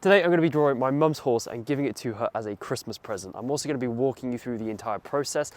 Today I'm going to be drawing my mum's horse and giving it to her as a Christmas present. I'm also going to be walking you through the entire process,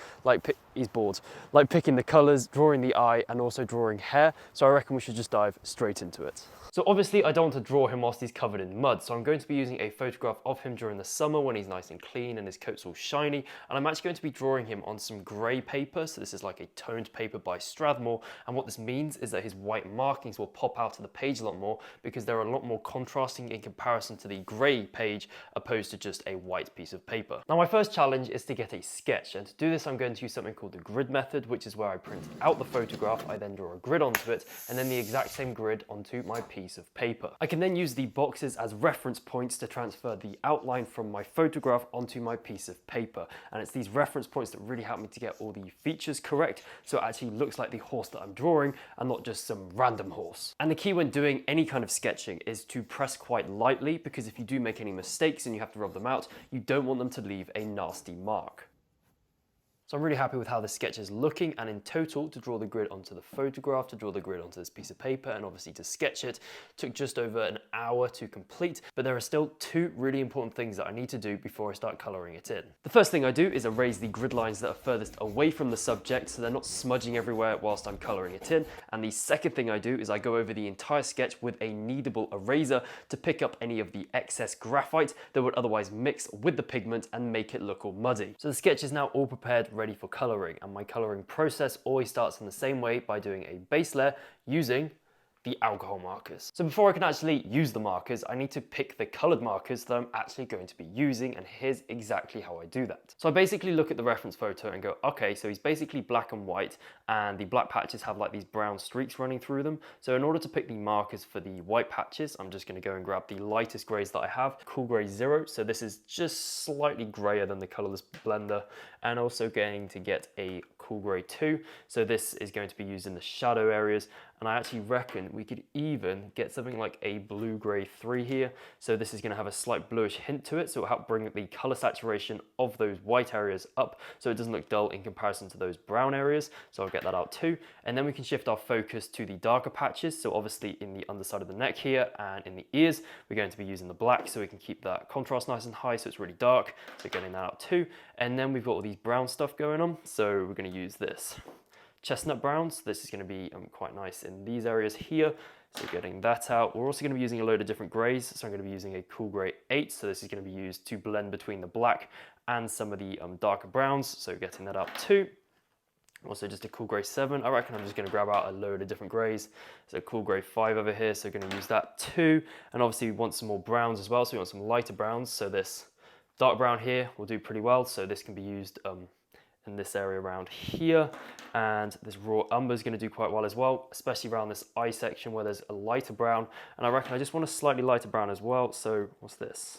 he's bored, like picking the colours, drawing the eye and also drawing hair, so I reckon we should just dive straight into it. So obviously I don't want to draw him whilst he's covered in mud, so I'm going to be using a photograph of him during the summer when he's nice and clean and his coat's all shiny, and I'm actually going to be drawing him on some grey paper, so this is like a toned paper by Strathmore, and what this means is that his white markings will pop out of the page a lot more because they're a lot more contrasting in comparison to the grey page opposed to just a white piece of paper. Now my first challenge is to get a sketch, and to do this I'm going to use something called the grid method, which is where I print out the photograph, I then draw a grid onto it, and then the exact same grid onto my piece of paper. I can then use the boxes as reference points to transfer the outline from my photograph onto my piece of paper, and it's these reference points that really help me to get all the features correct so it actually looks like the horse that I'm drawing and not just some random horse. And the key when doing any kind of sketching is to press quite lightly, because if you do make any mistakes and you have to rub them out, you don't want them to leave a nasty mark. So I'm really happy with how this sketch is looking, and in total to draw the grid onto the photograph, to draw the grid onto this piece of paper, and obviously to sketch it, took just over an hour to complete, but there are still two really important things that I need to do before I start colouring it in. The first thing I do is erase the grid lines that are furthest away from the subject so they're not smudging everywhere whilst I'm colouring it in, and the second thing I do is I go over the entire sketch with a kneadable eraser to pick up any of the excess graphite that would otherwise mix with the pigment and make it look all muddy. So the sketch is now all prepared, ready for colouring, and my colouring process always starts in the same way by doing a base layer using the alcohol markers. So before I can actually use the markers, I need to pick the coloured markers that I'm actually going to be using, and here's exactly how I do that. So I basically look at the reference photo and go, okay, so he's basically black and white, and the black patches have like these brown streaks running through them. So in order to pick the markers for the white patches, I'm just going to go and grab the lightest greys that I have, Cool Grey 0, so this is just slightly greyer than the colourless blender, and also going to get a Cool Grey 2, so this is going to be used in the shadow areas, and I actually reckon we could even get something like a Blue Grey 3 here, so this is going to have a slight bluish hint to it, so it'll help bring the colour saturation of those white areas up so it doesn't look dull in comparison to those brown areas, so I'll get that out too. And then we can shift our focus to the darker patches, so obviously in the underside of the neck here and in the ears we're going to be using the black so we can keep that contrast nice and high so it's really dark, so getting that out too. And then we've got all these brown stuff going on, so we're going to use this chestnut browns. This is going to be quite nice in these areas here, so getting that out. We're also going to be using a load of different greys, so I'm going to be using a Cool Grey 8, so this is going to be used to blend between the black and some of the darker browns, so getting that out too. Also just a Cool Grey 7, I reckon I'm just going to grab out a load of different greys, so Cool Grey 5 over here, so going to use that too. And obviously we want some more browns as well, so we want some lighter browns, so this dark brown here will do pretty well, so this can be used in this area around here, and this raw umber is going to do quite well as well, especially around this eye section where there's a lighter brown, and I reckon I just want a slightly lighter brown as well, so what's this?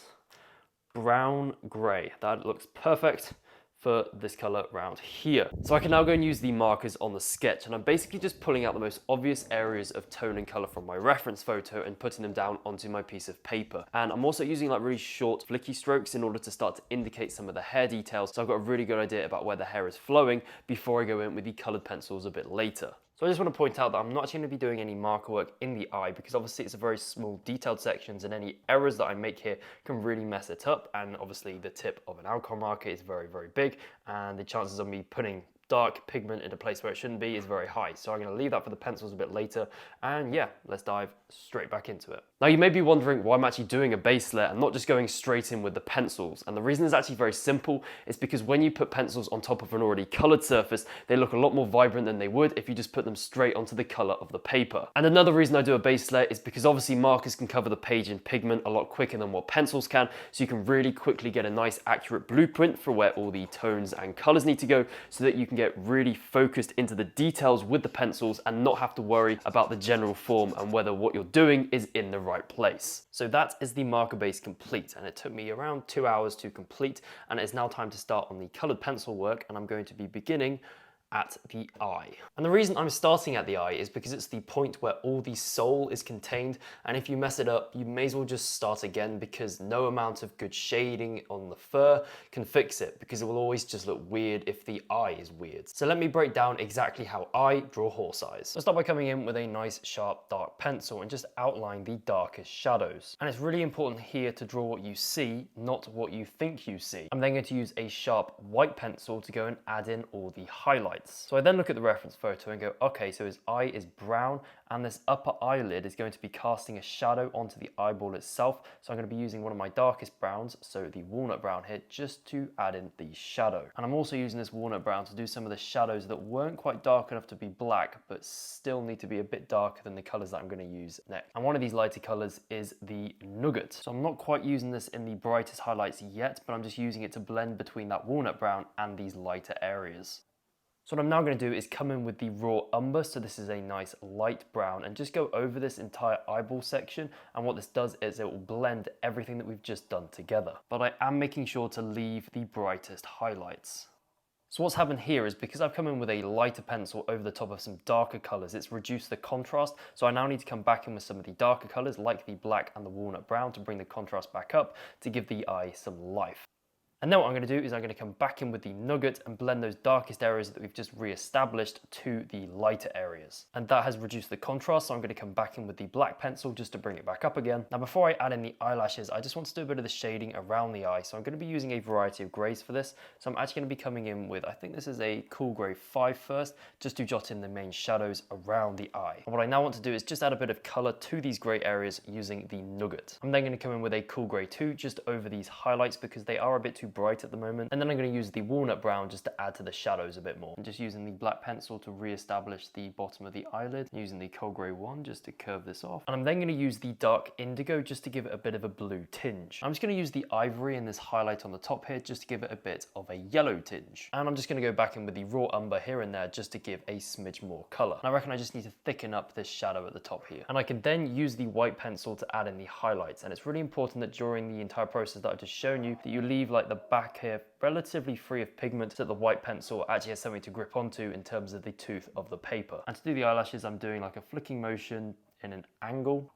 Brown grey, that looks perfect for this colour around here. So I can now go and use the markers on the sketch, and I'm basically just pulling out the most obvious areas of tone and colour from my reference photo and putting them down onto my piece of paper. And I'm also using like really short flicky strokes in order to start to indicate some of the hair details, so I've got a really good idea about where the hair is flowing before I go in with the coloured pencils a bit later. So I just want to point out that I'm not actually going to be doing any marker work in the eye, because obviously it's a very small detailed sections, and any errors that I make here can really mess it up, and obviously the tip of an alcohol marker is very, very big, and the chances of me putting dark pigment in a place where it shouldn't be is very high. So I'm going to leave that for the pencils a bit later, and yeah, let's dive straight back into it. Now you may be wondering why I'm actually doing a base layer and not just going straight in with the pencils, and the reason is actually very simple. It's because when you put pencils on top of an already coloured surface, they look a lot more vibrant than they would if you just put them straight onto the colour of the paper. And another reason I do a base layer is because obviously markers can cover the page in pigment a lot quicker than what pencils can, so you can really quickly get a nice accurate blueprint for where all the tones and colours need to go, so that you can get really focused into the details with the pencils and not have to worry about the general form and whether what you're doing is in the right place. So that is the marker base complete, and it took me around 2 hours to complete, and it is now time to start on the coloured pencil work, and I'm going to be beginning at the eye. And the reason I'm starting at the eye is because it's the point where all the sole is contained, and if you mess it up, you may as well just start again, because no amount of good shading on the fur can fix it, because it will always just look weird if the eye is weird. So let me break down exactly how I draw horse eyes. I'll start by coming in with a nice sharp dark pencil and just outline the darkest shadows. And it's really important here to draw what you see, not what you think you see. I'm then going to use a sharp white pencil to go and add in all the highlights. So I then look at the reference photo and go, okay, so his eye is brown and this upper eyelid is going to be casting a shadow onto the eyeball itself. So I'm going to be using one of my darkest browns, so the walnut brown here, just to add in the shadow. And I'm also using this walnut brown to do some of the shadows that weren't quite dark enough to be black, but still need to be a bit darker than the colors that I'm going to use next. And one of these lighter colors is the Nugget. So I'm not quite using this in the brightest highlights yet, but I'm just using it to blend between that walnut brown and these lighter areas. So what I'm now going to do is come in with the raw umber, so this is a nice light brown, and just go over this entire eyeball section, and what this does is it will blend everything that we've just done together. But I am making sure to leave the brightest highlights. So what's happened here is, because I've come in with a lighter pencil over the top of some darker colours, it's reduced the contrast, so I now need to come back in with some of the darker colours like the black and the walnut brown to bring the contrast back up to give the eye some life. And then what I'm going to do is I'm going to come back in with the Nugget and blend those darkest areas that we've just re-established to the lighter areas. And that has reduced the contrast, so I'm going to come back in with the black pencil just to bring it back up again. Now before I add in the eyelashes, I just want to do a bit of the shading around the eye, so I'm going to be using a variety of greys for this. So I'm actually going to be coming in with, I think this is a cool grey 5 first, just to jot in the main shadows around the eye. And what I now want to do is just add a bit of colour to these grey areas using the Nugget. I'm then going to come in with a cool grey 2 just over these highlights, because they are a bit too bright at the moment, and then I'm going to use the walnut brown just to add to the shadows a bit more. I'm just using the black pencil to re-establish the bottom of the eyelid, using the cold grey 1 just to curve this off, and I'm then going to use the dark indigo just to give it a bit of a blue tinge. I'm just going to use the ivory in this highlight on the top here just to give it a bit of a yellow tinge, and I'm just going to go back in with the raw umber here and there just to give a smidge more colour. And I reckon I just need to thicken up this shadow at the top here, and I can then use the white pencil to add in the highlights. And it's really important that during the entire process that I've just shown you, that you leave like the back here relatively free of pigment, so that the white pencil actually has something to grip onto in terms of the tooth of the paper. And to do the eyelashes, I'm doing like a flicking motion in an angle.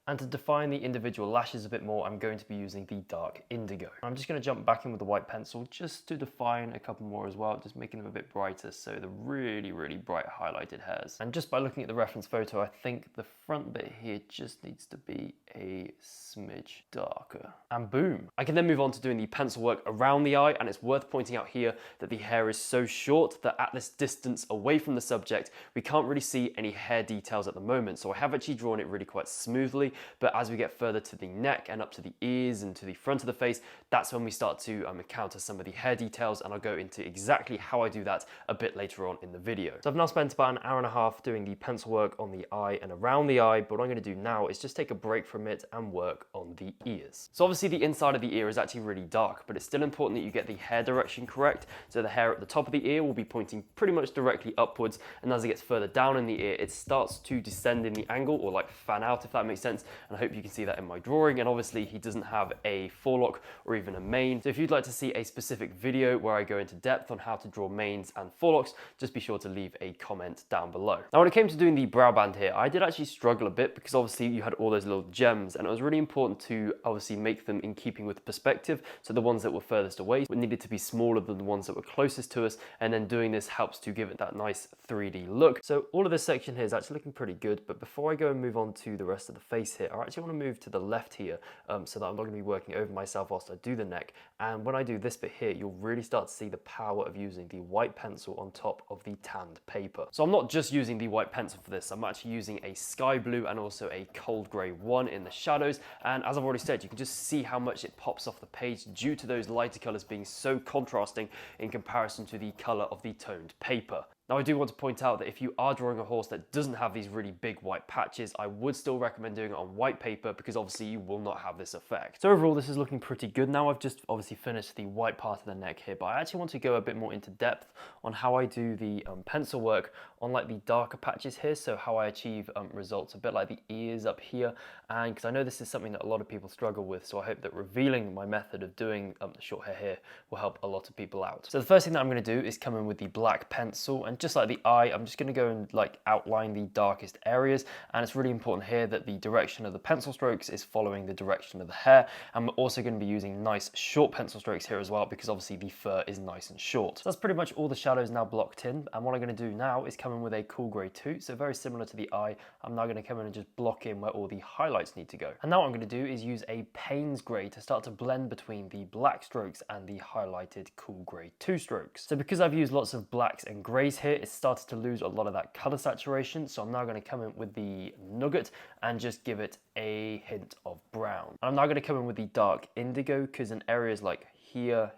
And to define the individual lashes a bit more, I'm going to be using the dark indigo. I'm just going to jump back in with the white pencil just to define a couple more as well, just making them a bit brighter, so the really, really bright highlighted hairs. And just by looking at the reference photo, I think the front bit here just needs to be a smidge darker. And boom! I can then move on to doing the pencil work around the eye, and it's worth pointing out here that the hair is so short that at this distance away from the subject, we can't really see any hair details at the moment. So I have actually drawn it really quite smoothly, but as we get further to the neck and up to the ears and to the front of the face, that's when we start to encounter some of the hair details, and I'll go into exactly how I do that a bit later on in the video. So I've now spent about an hour and a half doing the pencil work on the eye and around the eye, but what I'm going to do now is just take a break from it and work on the ears. So obviously the inside of the ear is actually really dark, but it's still important that you get the hair direction correct. So the hair at the top of the ear will be pointing pretty much directly upwards, and as it gets further down in the ear, it starts to descend in the angle, or like fan out, if that makes sense. And I hope you can see that in my drawing. And obviously he doesn't have a forelock or even a mane. So if you'd like to see a specific video where I go into depth on how to draw manes and forelocks, just be sure to leave a comment down below. Now when it came to doing the brow band here, I did actually struggle a bit, because obviously you had all those little gems, and it was really important to obviously make them in keeping with the perspective. So the ones that were furthest away needed to be smaller than the ones that were closest to us, and then doing this helps to give it that nice 3D look. So all of this section here is actually looking pretty good, but before I go and move on to the rest of the face here, I actually want to move to the left here, so that I'm not going to be working over myself whilst I do the neck. And when I do this bit here, you'll really start to see the power of using the white pencil on top of the tanned paper. So I'm not just using the white pencil for this, I'm actually using a sky blue and also a cold grey 1 in the shadows. And as I've already said, you can just see how much it pops off the page due to those lighter colours being so contrasting in comparison to the colour of the toned paper. Now I do want to point out that if you are drawing a horse that doesn't have these really big white patches, I would still recommend doing it on white paper because obviously you will not have this effect. So overall this is looking pretty good now. I've just obviously finished the white part of the neck here, but I actually want to go a bit more into depth on how I do the pencil work on like the darker patches here, so how I achieve results a bit like the ears up here, and because I know this is something that a lot of people struggle with, so I hope that revealing my method of doing the short hair here will help a lot of people out. So the first thing that I'm going to do is come in with the black pencil, and just like the eye, I'm just going to go and like outline the darkest areas, and it's really important here that the direction of the pencil strokes is following the direction of the hair, and we're also going to be using nice short pencil strokes here as well because obviously the fur is nice and short. So that's pretty much all the shadows now blocked in, and what I'm going to do now is come in with a cool grey 2, so very similar to the eye. I'm now going to come in and just block in where all the highlights need to go. And now what I'm going to do is use a Payne's grey to start to blend between the black strokes and the highlighted cool grey 2 strokes. So because I've used lots of blacks and greys here, it's started to lose a lot of that colour saturation, so I'm now going to come in with the nugget and just give it a hint of brown. And I'm now going to come in with the dark indigo because in areas like here,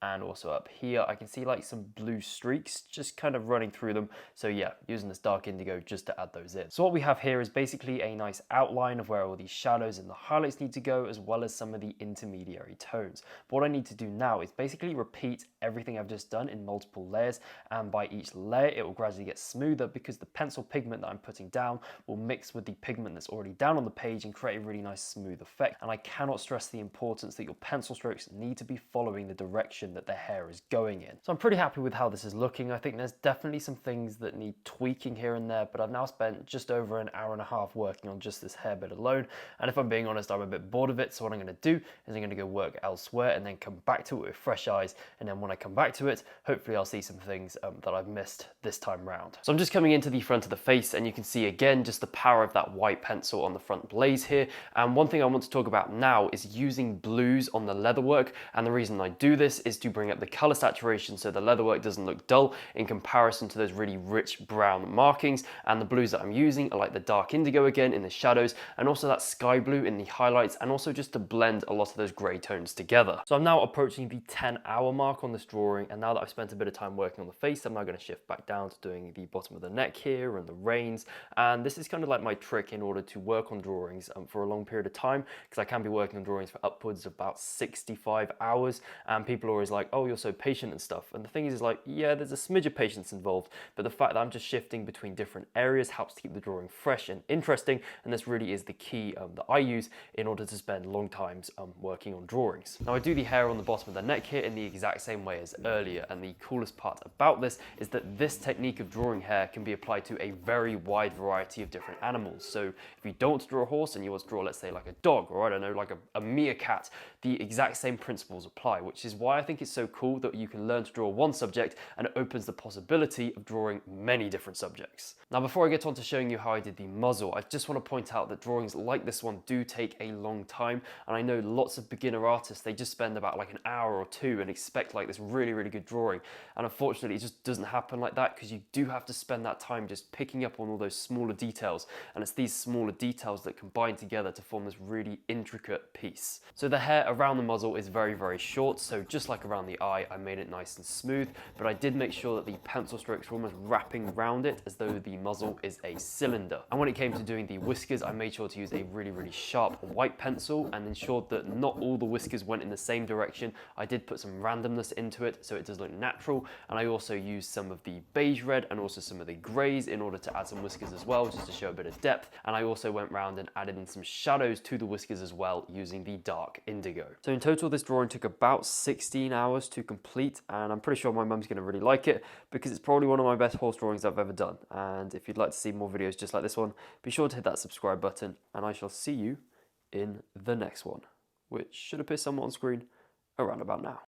and also up here, I can see like some blue streaks just kind of running through them. So yeah, using this dark indigo just to add those in. So what we have here is basically a nice outline of where all these shadows and the highlights need to go, as well as some of the intermediary tones. But what I need to do now is basically repeat everything I've just done in multiple layers, and by each layer it will gradually get smoother because the pencil pigment that I'm putting down will mix with the pigment that's already down on the page and create a really nice smooth effect. And I cannot stress the importance that your pencil strokes need to be following the direction that the hair is going in. So I'm pretty happy with how this is looking. I think there's definitely some things that need tweaking here and there, but I've now spent just over an hour and a half working on just this hair bit alone, and if I'm being honest, I'm a bit bored of it. So what I'm going to do is I'm going to go work elsewhere and then come back to it with fresh eyes, and then when I come back to it, hopefully I'll see some things that I've missed this time round. So I'm just coming into the front of the face, and you can see again just the power of that white pencil on the front blaze here. And one thing I want to talk about now is using blues on the leatherwork, and the reason I do this is to bring up the color saturation so the leatherwork doesn't look dull in comparison to those really rich brown markings. And the blues that I'm using are like the dark indigo again in the shadows, and also that sky blue in the highlights, and also just to blend a lot of those gray tones together. So I'm now approaching the 10-hour mark on this drawing, and now that I've spent a bit of time working on the face, I'm now going to shift back down to doing the bottom of the neck here and the reins. And this is kind of like my trick in order to work on drawings for a long period of time, because I can be working on drawings for upwards of about 65 hours, and people are always like, oh, you're so patient and stuff. And the thing is like, yeah, there's a smidge of patience involved, but the fact that I'm just shifting between different areas helps to keep the drawing fresh and interesting, and this really is the key that I use in order to spend long times working on drawings. Now I do the hair on the bottom of the neck here in the exact same way as earlier, and the coolest part about this is that this technique of drawing hair can be applied to a very wide variety of different animals. So if you don't want to draw a horse and you want to draw, let's say, like a dog, or I don't know, like a meerkat, the exact same principles apply, which is why I think it's so cool that you can learn to draw one subject and it opens the possibility of drawing many different subjects. Now before I get on to showing you how I did the muzzle, I just want to point out that drawings like this one do take a long time, and I know lots of beginner artists, they just spend about like an hour or two and expect like this really good drawing, and unfortunately it just doesn't happen like that, because you do have to spend that time just picking up on all those smaller details, and it's these smaller details that combine together to form this really intricate piece. So the hair around the muzzle is very short, so just like around the eye, I made it nice and smooth, but I did make sure that the pencil strokes were almost wrapping around it as though the muzzle is a cylinder. And when it came to doing the whiskers, I made sure to use a really sharp white pencil and ensured that not all the whiskers went in the same direction. I did put some randomness into it so it does look natural, and I also used some of the beige red and also some of the greys in order to add some whiskers as well, just to show a bit of depth. And I also went round and added in some shadows to the whiskers as well using the dark indigo. So in total this drawing took about 16 hours to complete, and I'm pretty sure my mum's going to really like it because it's probably one of my best horse drawings I've ever done. And if you'd like to see more videos just like this one, be sure to hit that subscribe button, and I shall see you in the next one, which should appear somewhat on screen around about now.